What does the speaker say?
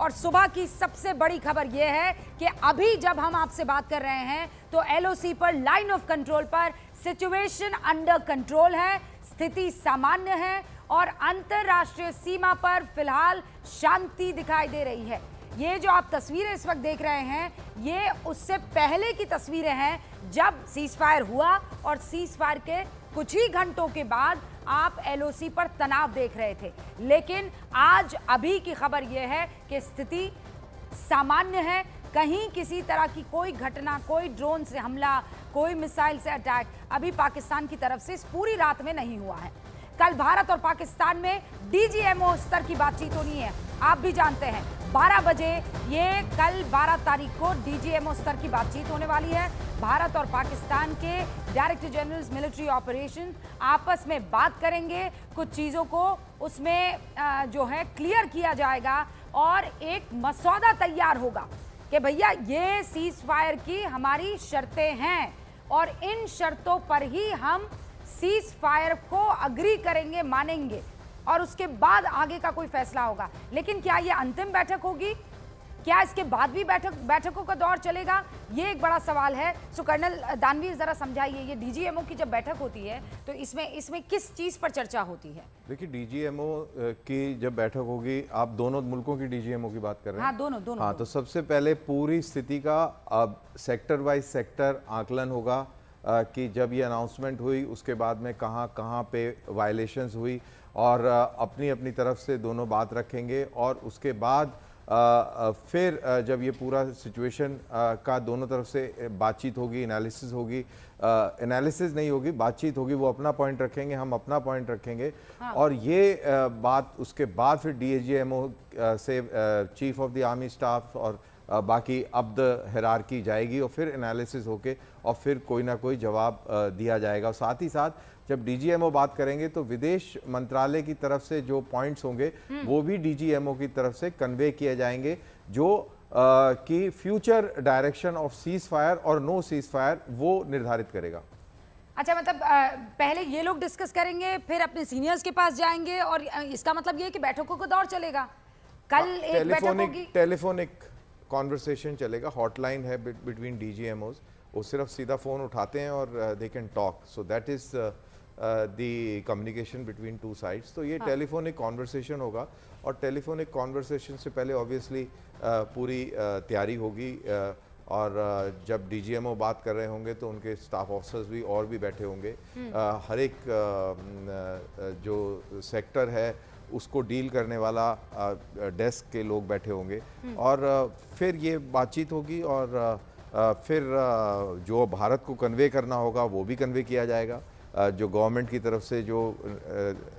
और सुबह की सबसे बड़ी खबर यह है कि अभी जब हम आपसे बात कर रहे हैं तो एलओसी पर, लाइन ऑफ कंट्रोल पर सिचुएशन अंडर कंट्रोल है, स्थिति सामान्य है और अंतरराष्ट्रीय सीमा पर फिलहाल शांति दिखाई दे रही है। ये जो आप तस्वीरें इस वक्त देख रहे हैं, ये उससे पहले की तस्वीरें हैं जब सीज फायर हुआ और सीज फायर के कुछ ही घंटों के बाद आप एलओसी पर तनाव देख रहे थे। लेकिन आज अभी की खबर यह है कि स्थिति सामान्य है, कहीं किसी तरह की कोई घटना, कोई ड्रोन से हमला, कोई मिसाइल से अटैक अभी पाकिस्तान की तरफ से इस पूरी रात में नहीं हुआ है। कल भारत और पाकिस्तान में डीजीएमओ स्तर की बातचीत होनी है, आप भी जानते हैं 12 बजे ये कल 12 तारीख को डीजीएमओ स्तर की बातचीत होने वाली है। भारत और पाकिस्तान के डायरेक्टर जनरल मिलिट्री ऑपरेशन आपस में बात करेंगे, कुछ चीज़ों को उसमें जो है क्लियर किया जाएगा और एक मसौदा तैयार होगा कि भैया ये सीज फायर की हमारी शर्तें हैं और इन शर्तों पर ही हम सीज फायर को अग्री करेंगे, मानेंगे और उसके बाद आगे का कोई फैसला होगा। लेकिन क्या ये अंतिम बैठक होगी? क्या इसके बाद भी बैठकों का दौर चलेगा? ये एक बड़ा सवाल है। सो कर्नल दानवीर जरा समझाइए, ये डीजीएमओ की जब बैठक होती है तो इसमें किस चीज पर चर्चा होती है? देखिए, डीजीएमओ की जब बैठक होगी, आप दोनों मुल्कों की डीजीएमओ की बात कर रहे हैं? हाँ, दोनों। हाँ, तो सबसे पहले पूरी स्थिति का अब सेक्टर वाइज सेक्टर आकलन होगा कि जब ये अनाउंसमेंट हुई उसके बाद में कहाँ कहाँ पे वायलेशंस हुई और अपनी अपनी तरफ से दोनों बात रखेंगे और उसके बाद फिर जब ये पूरा सिचुएशन का दोनों तरफ से बातचीत होगी, एनालिसिस होगी, एनालिसिस नहीं होगी, बातचीत होगी, वो अपना पॉइंट रखेंगे, हम अपना पॉइंट रखेंगे। हाँ। और ये बात उसके बाद फिर डीजीएमओ से chief of the army staff और बाकी अब द हिरारकी जाएगी और फिर एनालिसिस होके और फिर कोई ना कोई जवाब दिया जाएगा। और साथ ही साथ जब डीजीएमओ बात करेंगे तो विदेश मंत्रालय की तरफ से जो पॉइंट्स होंगे वो भी डीजीएमओ की तरफ से कन्वे किए जाएंगे, जो कि future direction of cease fire और नो सीज फायर वो निर्धारित करेगा। अच्छा, मतलब पहले ये लोग डिस्कस करेंगे, फिर अपने सीनियर्स के पास जाएंगे और इसका मतलब ये है कि बैठकों का दौर चलेगा। कल एक बैठक होगी, टेलीफोनिक कॉन्वर्सेशन चलेगा, हॉटलाइन है बिटवीन डीजीएमओज, वो सिर्फ सीधा फ़ोन उठाते हैं और they can talk, so that is the communication between two sides. तो ये टेलीफोनिक कॉन्वर्सेशन होगा और टेलीफोनिक कॉन्वर्सेशन से पहले ऑब्वियसली पूरी तैयारी होगी और जब डीजीएमओ बात कर रहे होंगे तो उनके स्टाफ ऑफिसर्स भी और भी बैठे होंगे। हर एक जो सेक्टर है उसको डील करने वाला डेस्क के लोग बैठे होंगे और फिर ये बातचीत होगी और फिर जो भारत को कन्वे करना होगा वो भी कन्वे किया जाएगा। जो गवर्नमेंट की तरफ से जो